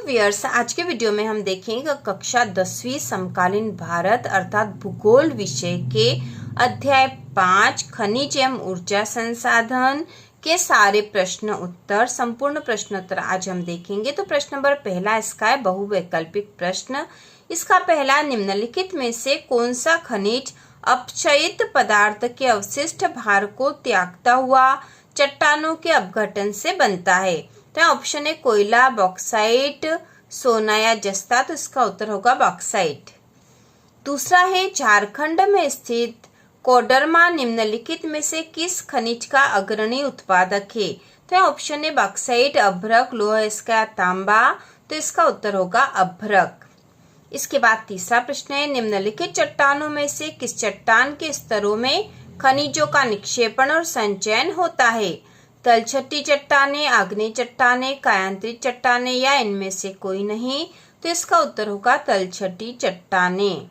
Viewers, आज के video में हम देखेंगे कक्षा 10वीं समकालीन भारत अर्थात भूगोल विषय के अध्याय 5 खनिज एवं ऊर्जा संसाधन के सारे प्रश्न उत्तर, संपूर्ण प्रश्नोत्तर आज हम देखेंगे। तो प्रश्न नंबर पहला इसका है बहुवैकल्पिक प्रश्न। इसका पहला, निम्नलिखित में से कौन सा खनिज अपक्षयित पदार्थ के अवशिष्ट भार को त्यागता हुआ चट्टानों के अपघटन से बनता है? तो ऑप्शन है कोयला, बॉक्साइट, सोना या जस्ता। तो इसका उत्तर होगा बॉक्साइट। दूसरा है, झारखंड में स्थित कोडरमा निम्नलिखित में से किस खनिज का अग्रणी उत्पादक है? तो ऑप्शन है बॉक्साइट, अभ्रक, लोह इसका तांबा। तो इसका उत्तर होगा अभ्रक। इसके बाद तीसरा प्रश्न है, निम्नलिखित चट्टानों में से किस चट्टान के स्तरों में खनिजों का निक्षेपण और संचयन होता है? तलछटी चट्टानें, आग्नेय चट्टानें, कायांतरित चट्टानें या इनमें से कोई नहीं? तो इसका उत्तर होगा तलछटी चट्टानें।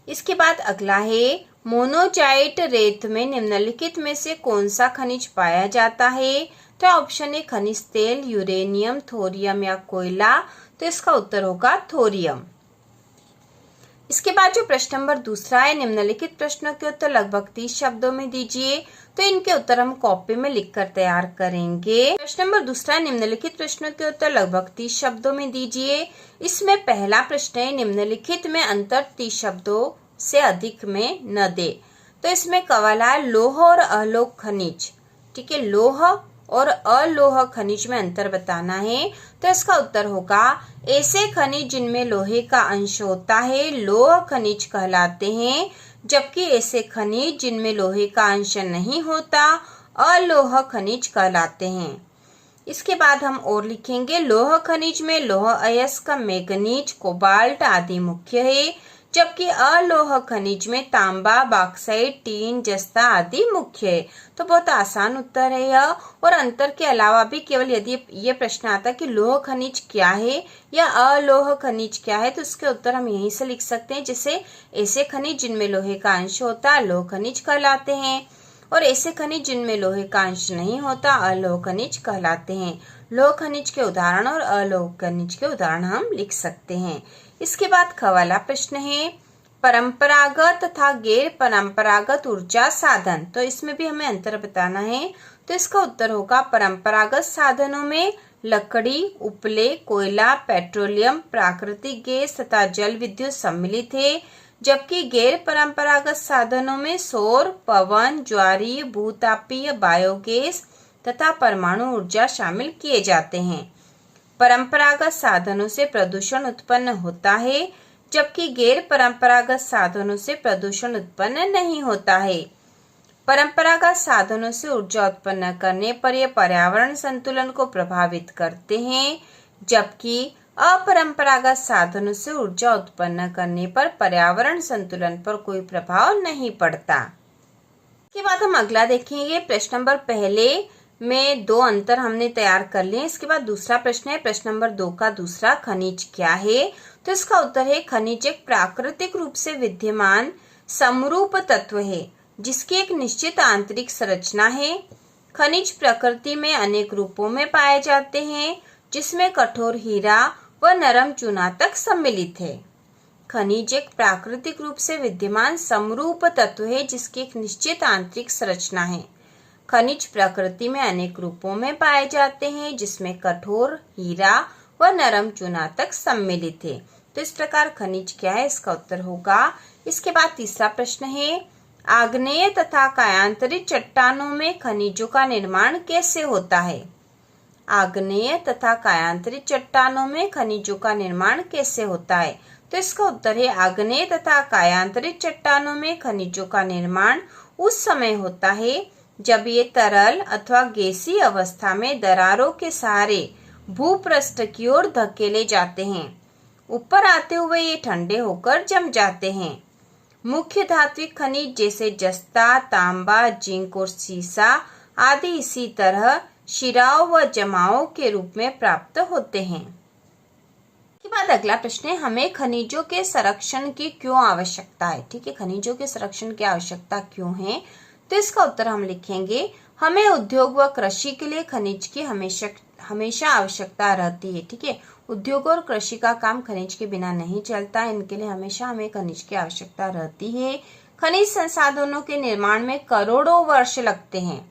इसके बाद अगला है, मोनोजाइट रेत में निम्नलिखित में से कौन सा खनिज पाया जाता है? तो ऑप्शन है खनिज तेल, यूरेनियम, थोरियम या कोयला। तो इसका उत्तर होगा थोरियम। इसके बाद जो प्रश्न नंबर दूसरा है, निम्नलिखित प्रश्नों के उत्तर लगभग 30 शब्दों में दीजिए। तो इनके उत्तर हम कॉपी में लिखकर तैयार करेंगे। प्रश्न नंबर दूसरा, निम्नलिखित प्रश्नों के उत्तर लगभग 30 शब्दों में दीजिए। इसमें पहला प्रश्न है, निम्नलिखित में अंतर 30 शब्दों से अधिक में न दे। तो इसमें कवला है लोह और अलोह खनिज। ठीक है, लोह और अलोह खनिज में अंतर बताना है। तो इसका उत्तर होगा ऐसे खनिज जिनमें लोहे का अंश होता है लोह खनिज कहलाते हैं, जबकि ऐसे खनिज जिनमें लोहे का अंश नहीं होता अलोह खनिज कहलाते हैं। इसके बाद हम और लिखेंगे, लोह खनिज में लोह अयस्क, मैग्नीज, कोबाल्ट आदि मुख्य है, जबकि अलोह खनिज में तांबा, बॉक्साइट, टीन, जस्ता आदि मुख्य है। तो बहुत आसान उत्तर है यह। और अंतर के अलावा भी केवल यदि ये प्रश्न आता कि लोह खनिज क्या है या अलोह खनिज क्या है, तो उसके उत्तर हम यहीं से लिख सकते हैं। जैसे ऐसे खनिज जिनमें लोहे का अंश होता है लोह खनिज कहलाते हैं, और ऐसे खनिज जिनमें लोहे का अंश नहीं होता अलोह खनिज कहलाते हैं। लोह खनिज के उदाहरण और अलोह खनिज के उदाहरण हम लिख सकते हैं। इसके बाद ख वाला प्रश्न है, परंपरागत तथा गैर परंपरागत ऊर्जा साधन। तो इसमें भी हमें अंतर बताना है। तो इसका उत्तर होगा परंपरागत साधनों में लकड़ी, उपले, कोयला, पेट्रोलियम, प्राकृतिक गैस तथा जल विद्युत सम्मिलित है, जबकि गैर परंपरागत साधनों में सौर, पवन, ज्वारीय, भूतापीय, बायोगैस तथा परमाणु ऊर्जा शामिल किए जाते हैं। परंपरागत साधनों से प्रदूषण उत्पन्न होता है, जबकि गैर परंपरागत साधनों से प्रदूषण उत्पन्न नहीं होता है। परंपरागत साधनों से ऊर्जा उत्पन्न करने पर यह पर्यावरण संतुलन को प्रभावित करते हैं, जबकि अपरंपरागत साधनों से ऊर्जा उत्पन्न करने पर पर्यावरण संतुलन पर कोई प्रभाव नहीं पड़ता। इसके बाद हम अगला देखेंगे। प्रश्न नंबर पहले में दो अंतर हमने तैयार कर लिए। इसके बाद दूसरा प्रश्न है, प्रश्न नंबर 2 का दूसरा, खनिज क्या है? तो इसका उत्तर है खनिज एक प्राकृतिक रूप से विद्यमान समरूप तत्व है, जिसकी एक निश्चित आंतरिक संरचना है। खनिज प्रकृति में अनेक रूपों में पाए जाते हैं, जिसमें कठोर हीरा व नरम चूना तक सम्मिलित है। खनिज एक प्राकृतिक रूप से विद्यमान समरूप तत्व है, जिसकी एक निश्चित आंतरिक संरचना है। खनिज प्रकृति में अनेक रूपों में पाए जाते हैं, जिसमें कठोर, हीरा व नरम चूना तक सम्मिलित है। तो इस प्रकार खनिज क्या है, इसका उत्तर होगा। इसके बाद तीसरा प्रश्न है, आग्नेय तथा कायांतरित चट्टानों में खनिजों का निर्माण कैसे होता है? आग्नेय तथा कायांतरित चट्टानों में खनिजों का निर्माण कैसे होता है? तो इसका उत्तर है आग्नेय तथा कायांतरित चट्टानों में खनिजों का निर्माण उस समय होता है जब ये तरल अथवा गैसीय अवस्था में दरारों के सहारे भूपृष्ठ की ओर धकेले जाते हैं। ऊपर आते हुए ये ठंडे होकर जम जाते हैं। मुख्य धात्विक खनिज जैसे जस्ता, तांबा, जिंक और सीसा आदि इसी तरह शिराओं व जमाओं के रूप में प्राप्त होते हैं। इसके बाद अगला प्रश्न है, हमें खनिजों के संरक्षण की क्यों आवश्यकता है? ठीक है, खनिजों के संरक्षण की आवश्यकता क्यों है? तो इसका उत्तर हम लिखेंगे, हमें उद्योग व कृषि के लिए खनिज की हमेशा आवश्यकता रहती है। ठीक है, उद्योग और कृषि का काम खनिज के बिना नहीं चलता। इनके लिए हमेशा हमें खनिज की आवश्यकता रहती है। खनिज संसाधनों के निर्माण में करोड़ों वर्ष लगते हैं,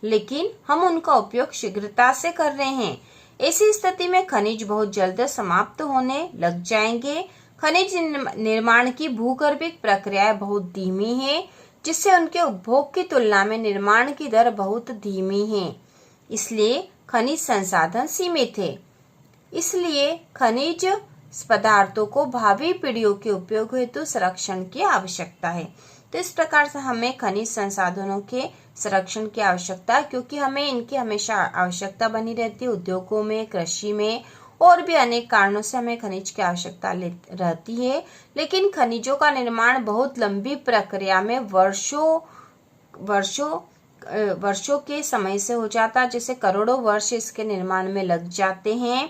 लेकिन हम उनका उपयोग शीघ्रता से कर रहे हैं। ऐसी स्थिति में खनिज बहुत जल्द समाप्त होने लग जाएंगे। खनिज निर्माण की भूगर्भिक प्रक्रियाएं बहुत धीमी है, जिससे उनके उपभोग की तुलना में निर्माण की दर बहुत धीमी है। इसलिए खनिज संसाधन सीमित है। इसलिए खनिज पदार्थों को भावी पीढ़ियों के उपयोग हेतु संरक्षण की आवश्यकता है। तो इस प्रकार से हमें खनिज संसाधनों के संरक्षण की आवश्यकता है, क्योंकि हमें इनकी हमेशा आवश्यकता बनी रहती है। उद्योगों में, कृषि में और भी अनेक कारणों से हमें खनिज की आवश्यकता रहती है। लेकिन खनिजों का निर्माण बहुत लंबी प्रक्रिया में वर्षों के समय से हो जाता है, जैसे करोड़ों वर्ष इसके निर्माण में लग जाते हैं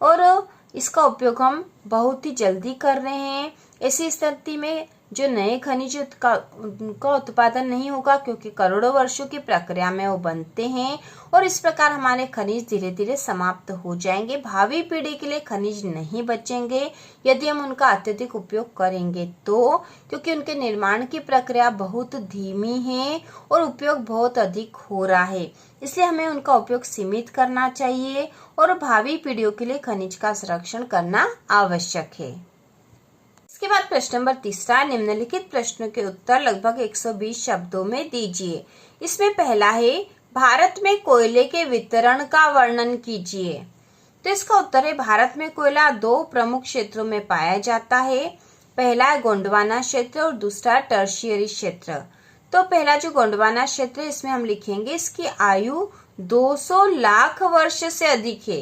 और इसका उपयोग हम बहुत ही जल्दी कर रहे हैं। ऐसी स्थिति में जो नए खनिज का उत्पादन नहीं होगा, क्योंकि करोड़ों वर्षों की प्रक्रिया में वो बनते हैं और इस प्रकार हमारे खनिज धीरे धीरे समाप्त हो जाएंगे। भावी पीढ़ी के लिए खनिज नहीं बचेंगे यदि हम उनका अत्यधिक उपयोग करेंगे तो, क्योंकि उनके निर्माण की प्रक्रिया बहुत धीमी है और उपयोग बहुत अधिक हो रहा है। इसलिए हमें उनका उपयोग सीमित करना चाहिए और भावी पीढ़ियों के लिए खनिज का संरक्षण करना आवश्यक है। इसके बाद प्रश्न नंबर 3, निम्नलिखित प्रश्नों के उत्तर लगभग 120 शब्दों में दीजिए। इसमें पहला है, भारत में कोयले के वितरण का वर्णन कीजिए। तो इसका उत्तर है, भारत में कोयला 2 प्रमुख क्षेत्रों में पाया जाता है। पहला है गोंडवाना क्षेत्र और दूसरा टर्शियरी क्षेत्र। तो पहला जो गोंडवाना क्षेत्र है, इसमें हम लिखेंगे इसकी आयु 200 लाख वर्ष से अधिक है।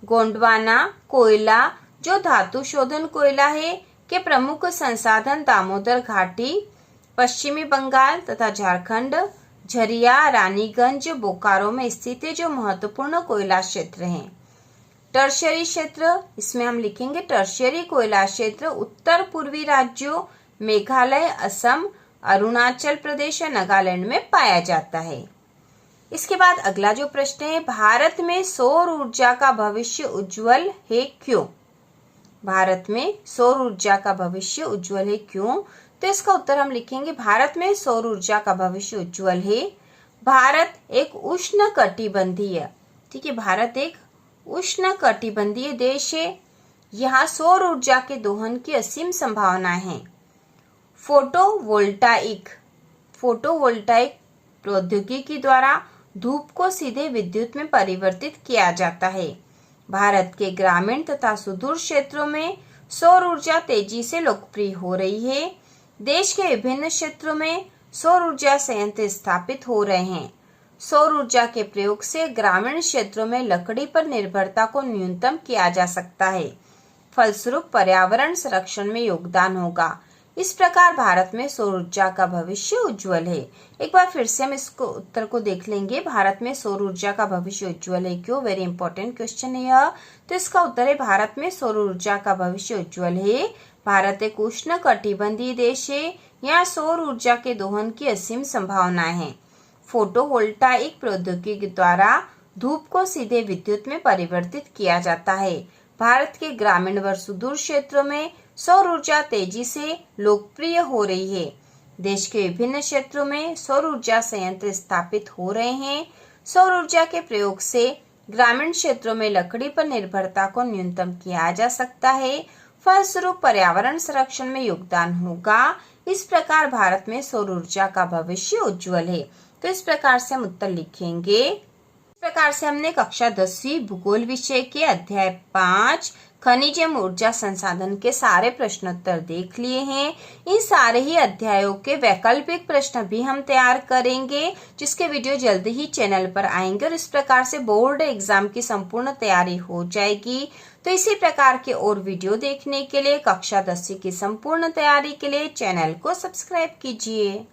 गोंडवाना कोयला जो धातु शोधन कोयला है के प्रमुख संसाधन दामोदर घाटी, पश्चिमी बंगाल तथा झारखंड, झरिया, रानीगंज, बोकारो में स्थित है, जो महत्वपूर्ण कोयला क्षेत्र हैं। टर्शियरी क्षेत्र, इसमें हम लिखेंगे टर्शियरी कोयला क्षेत्र उत्तर पूर्वी राज्यों मेघालय, असम, अरुणाचल प्रदेश और नागालैंड में पाया जाता है। इसके बाद अगला जो प्रश्न है, भारत में सौर ऊर्जा का भविष्य उज्जवल है क्यों? भारत में सौर ऊर्जा का भविष्य उज्जवल है क्यों? तो इसका उत्तर हम लिखेंगे, भारत में सौर ऊर्जा का भविष्य उज्जवल है। भारत एक उष्णकटिबंधीय, ठीक है, भारत एक उष्णकटिबंधीय देश है। यहाँ सौर ऊर्जा के दोहन की असीम संभावनाएं हैं। फोटोवोल्टाइक प्रौद्योगिकी द्वारा धूप को सीधे विद्युत में परिवर्तित किया जाता है। भारत के ग्रामीण तथा सुदूर क्षेत्रों में सौर ऊर्जा तेजी से लोकप्रिय हो रही है। देश के विभिन्न क्षेत्रों में सौर ऊर्जा संयंत्र स्थापित हो रहे हैं। सौर ऊर्जा के प्रयोग से ग्रामीण क्षेत्रों में लकड़ी पर निर्भरता को न्यूनतम किया जा सकता है। फलस्वरूप पर्यावरण संरक्षण में योगदान होगा। इस प्रकार भारत में सौर ऊर्जा का भविष्य उज्जवल है। एक बार फिर से हम इसको उत्तर को देख लेंगे। भारत में सौर ऊर्जा का भविष्य उज्जवल है क्यों? वेरी इंपॉर्टेंट क्वेश्चन है यह। तो इसका उत्तर है, भारत में सौर ऊर्जा का भविष्य उज्जवल है। भारत एक उष्णकटिबंधीय देश है। यहाँ सौर ऊर्जा के दोहन की असीम संभावनाएं हैं। फोटोवोल्टाइक प्रौद्योगिकी द्वारा धूप को सीधे विद्युत में परिवर्तित किया जाता है। भारत के ग्रामीण व सुदूर क्षेत्रों में सौर ऊर्जा तेजी से लोकप्रिय हो रही है। देश के विभिन्न क्षेत्रों में सौर ऊर्जा संयंत्र स्थापित हो रहे हैं। सौर ऊर्जा के प्रयोग से ग्रामीण क्षेत्रों में लकड़ी पर निर्भरता को न्यूनतम किया जा सकता है। फलस्वरूप पर्यावरण संरक्षण में योगदान होगा। इस प्रकार भारत में सौर ऊर्जा का भविष्य उज्जवल है। तो इस प्रकार से हम उत्तर लिखेंगे। इस प्रकार से हमने कक्षा 10वीं भूगोल विषय के अध्याय 5 खनिज एवं ऊर्जा संसाधन के सारे प्रश्नोत्तर देख लिए हैं। इन सारे ही अध्यायों के वैकल्पिक प्रश्न भी हम तैयार करेंगे, जिसके वीडियो जल्दी ही चैनल पर आएंगे और इस प्रकार से बोर्ड एग्जाम की संपूर्ण तैयारी हो जाएगी। तो इसी प्रकार के और वीडियो देखने के लिए, कक्षा 10वीं की संपूर्ण तैयारी के लिए चैनल को सब्सक्राइब कीजिए।